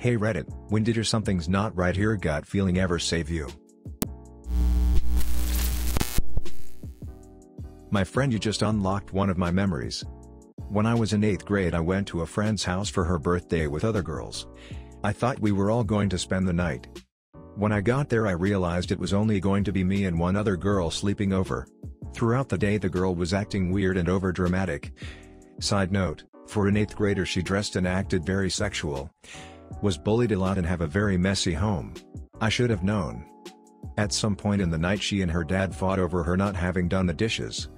Hey Reddit, when did your something's not right here gut feeling ever save you? My friend, you just unlocked one of my memories. When I was in 8th grade I went to a friend's house for her birthday with other girls. I thought we were all going to spend the night. When I got there I realized it was only going to be me and one other girl sleeping over. Throughout the day the girl was acting weird and overdramatic. Side note, for an 8th grader she dressed and acted very sexual. Was bullied a lot and have a very messy home. I should have known. At some point in the night she and her dad fought over her not having done the dishes.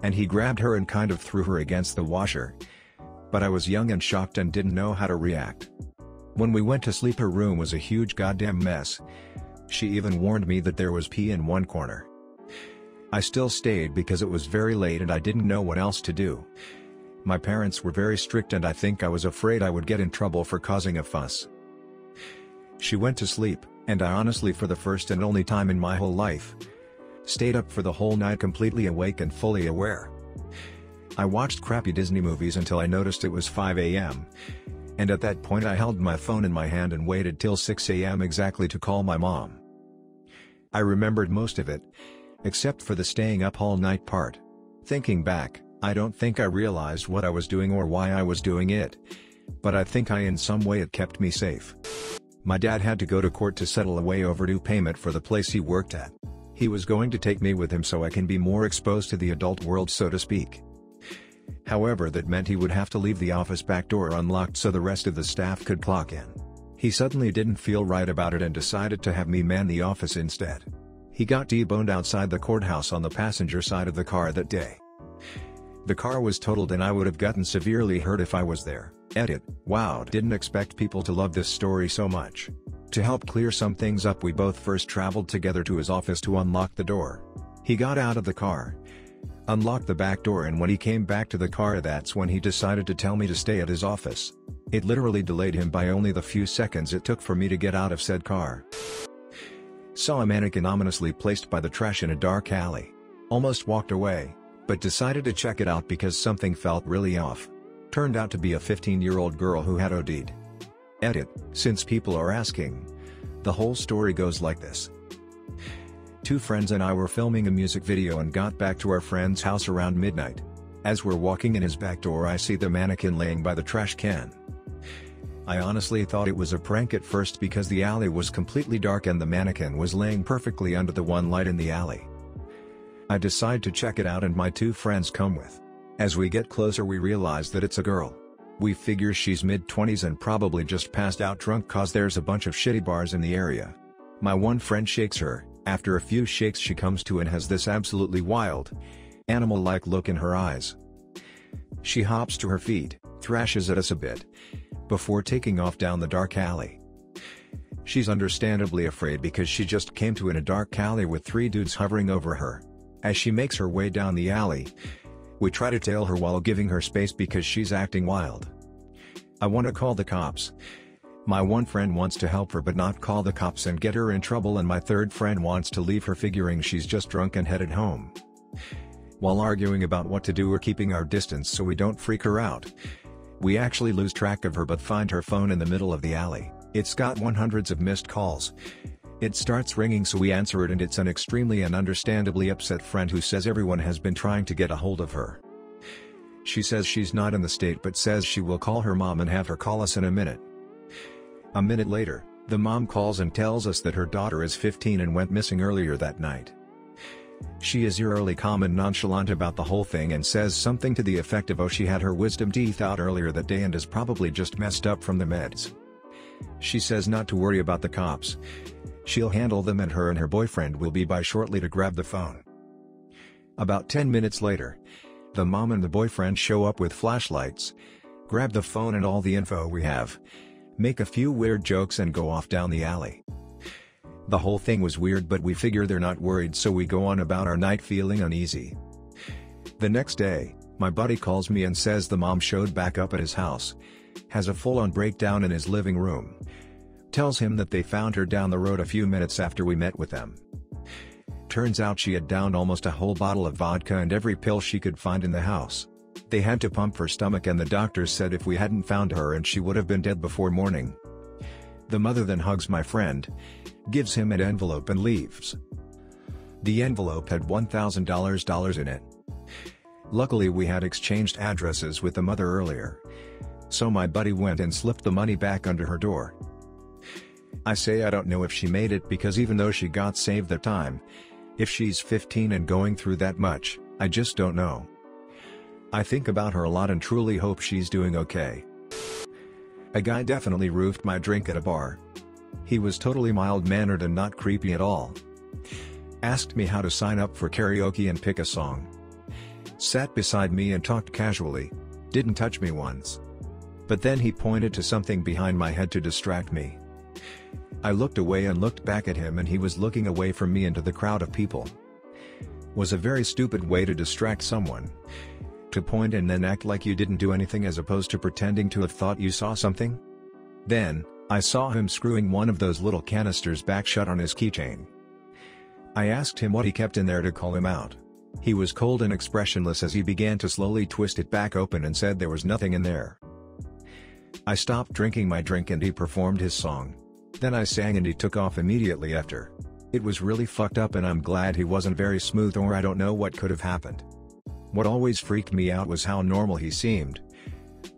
And he grabbed her and kind of threw her against the washer. But I was young and shocked and didn't know how to react. When we went to sleep her room was a huge goddamn mess. She even warned me that there was pee in one corner. I still stayed because it was very late and I didn't know what else to do. My parents were very strict and I think I was afraid I would get in trouble for causing a fuss. She went to sleep, and I honestly for the first and only time in my whole life, stayed up for the whole night completely awake and fully aware. I watched crappy Disney movies until I noticed it was 5 a.m. And at that point I held my phone in my hand and waited till 6 a.m. exactly to call my mom. I remembered most of it, except for the staying up all night part. Thinking back, I don't think I realized what I was doing or why I was doing it, but I think in some way it kept me safe. My dad had to go to court to settle a way overdue payment for the place he worked at. He was going to take me with him so I can be more exposed to the adult world, so to speak. However, that meant he would have to leave the office back door unlocked so the rest of the staff could clock in. He suddenly didn't feel right about it and decided to have me man the office instead. He got deboned outside the courthouse on the passenger side of the car that day. The car was totaled and I would have gotten severely hurt if I was there. Edit. Wow, didn't expect people to love this story so much. To help clear some things up we both first traveled together to his office to unlock the door. He got out of the car, unlocked the back door, and when he came back to the car that's when he decided to tell me to stay at his office. It literally delayed him by only the few seconds it took for me to get out of said car. Saw a mannequin ominously placed by the trash in a dark alley. Almost walked away, but decided to check it out because something felt really off. Turned out to be a 15-year-old girl who had OD'd. Edit. Since people are asking, the whole story goes like this. Two friends and I were filming a music video and got back to our friend's house around midnight. As we're walking in his back door I see the mannequin laying by the trash can. I honestly thought it was a prank at first because the alley was completely dark and the mannequin was laying perfectly under the one light in the alley. I decide to check it out and my two friends come with. As we get closer we realize that it's a girl. We figure she's mid-20s and probably just passed out drunk cause there's a bunch of shitty bars in the area. My one friend shakes her. After a few shakes she comes to and has this absolutely wild, animal-like look in her eyes. She hops to her feet, thrashes at us a bit, before taking off down the dark alley. She's understandably afraid because she just came to in a dark alley with three dudes hovering over her. As she makes her way down the alley, we try to tail her while giving her space because she's acting wild. I want to call the cops. My one friend wants to help her but not call the cops and get her in trouble, and my third friend wants to leave her figuring she's just drunk and headed home. While arguing about what to do, we're keeping our distance so we don't freak her out. We actually lose track of her but find her phone in the middle of the alley. It's got hundreds of missed calls. It starts ringing so we answer it and it's an extremely and understandably upset friend who says everyone has been trying to get a hold of her. She says she's not in the state but says she will call her mom and have her call us in a minute. A minute later, the mom calls and tells us that her daughter is 15 and went missing earlier that night. She is eerily calm and nonchalant about the whole thing and says something to the effect of, oh, she had her wisdom teeth out earlier that day and is probably just messed up from the meds. She says not to worry about the cops. She'll handle them and her boyfriend will be by shortly to grab the phone. About 10 minutes later, the mom and the boyfriend show up with flashlights, grab the phone and all the info we have, make a few weird jokes and go off down the alley. The whole thing was weird but we figure they're not worried so we go on about our night feeling uneasy. The next day, my buddy calls me and says the mom showed back up at his house, has a full-on breakdown in his living room. Tells him that they found her down the road a few minutes after we met with them. Turns out she had downed almost a whole bottle of vodka and every pill she could find in the house. They had to pump her stomach and the doctors said if we hadn't found her and she would have been dead before morning. The mother then hugs my friend, gives him an envelope and leaves. The envelope had $1,000 in it. Luckily we had exchanged addresses with the mother earlier, so my buddy went and slipped the money back under her door. I say I don't know if she made it because even though she got saved the time, if she's 15 and going through that much, I just don't know. I think about her a lot and truly hope she's doing okay. A guy definitely roofed my drink at a bar. He was totally mild-mannered and not creepy at all. Asked me how to sign up for karaoke and pick a song. Sat beside me and talked casually, didn't touch me once. But then he pointed to something behind my head to distract me. I looked away and looked back at him and he was looking away from me into the crowd of people. Was a very stupid way to distract someone. To point and then act like you didn't do anything as opposed to pretending to have thought you saw something. Then, I saw him screwing one of those little canisters back shut on his keychain. I asked him what he kept in there to call him out. He was cold and expressionless as he began to slowly twist it back open and said there was nothing in there. I stopped drinking my drink and he performed his song. Then I sang and he took off immediately after. It was really fucked up and I'm glad he wasn't very smooth or I don't know what could have happened. What always freaked me out was how normal he seemed,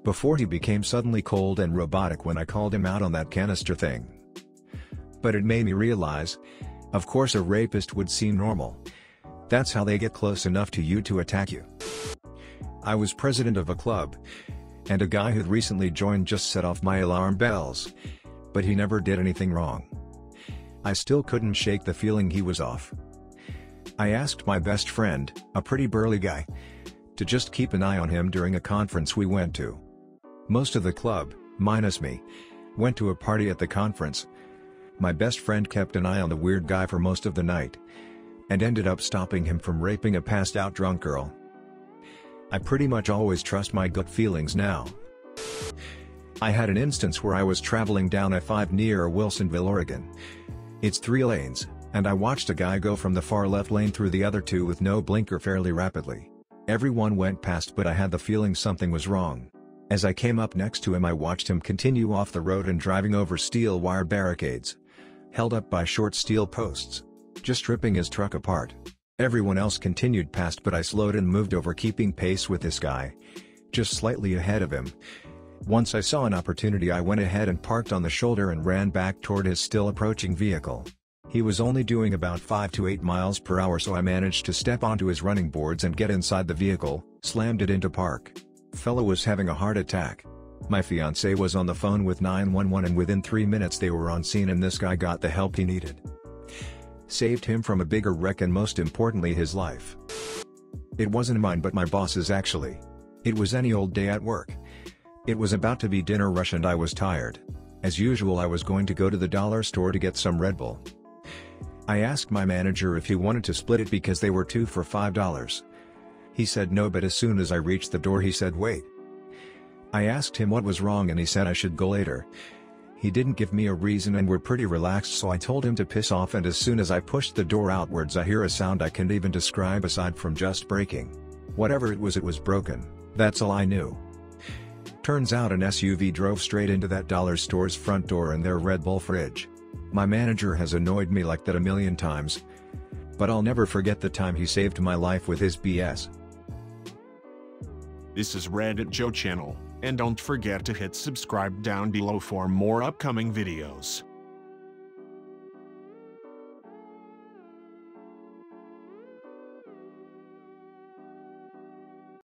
before he became suddenly cold and robotic when I called him out on that canister thing. But it made me realize, of course a rapist would seem normal. That's how they get close enough to you to attack you. I was president of a club, and a guy who'd recently joined just set off my alarm bells, but he never did anything wrong. I still couldn't shake the feeling he was off. I asked my best friend, a pretty burly guy, to just keep an eye on him during a conference we went to. Most of the club, minus me, went to a party at the conference. My best friend kept an eye on the weird guy for most of the night, and ended up stopping him from raping a passed out drunk girl. I pretty much always trust my gut feelings now. I had an instance where I was traveling down I-5 near Wilsonville, Oregon. It's 3 lanes, and I watched a guy go from the far left lane through the other 2 with no blinker fairly rapidly. Everyone went past but I had the feeling something was wrong. As I came up next to him I watched him continue off the road and driving over steel wire barricades, held up by short steel posts, just ripping his truck apart. Everyone else continued past but I slowed and moved over keeping pace with this guy, just slightly ahead of him. Once I saw an opportunity I went ahead and parked on the shoulder and ran back toward his still approaching vehicle. He was only doing about 5 to 8 miles per hour so I managed to step onto his running boards and get inside the vehicle, slammed it into park. Fellow was having a heart attack. My fiancée was on the phone with 911 and within 3 minutes they were on scene and this guy got the help he needed. Saved him from a bigger wreck and most importantly his life. It wasn't mine but my boss's actually. It was any old day at work. It was about to be dinner rush and I was tired. As usual I was going to go to the dollar store to get some Red Bull. I asked my manager if he wanted to split it because they were 2 for $5. He said no but as soon as I reached the door he said wait. I asked him what was wrong and he said I should go later. He didn't give me a reason and we're pretty relaxed so I told him to piss off and as soon as I pushed the door outwards I hear a sound I can't even describe aside from just breaking. Whatever it was broken, that's all I knew. Turns out an SUV drove straight into that dollar store's front door and their Red Bull fridge. My manager has annoyed me like that a million times. But I'll never forget the time he saved my life with his BS. This is RedditJoe channel, and don't forget to hit subscribe down below for more upcoming videos.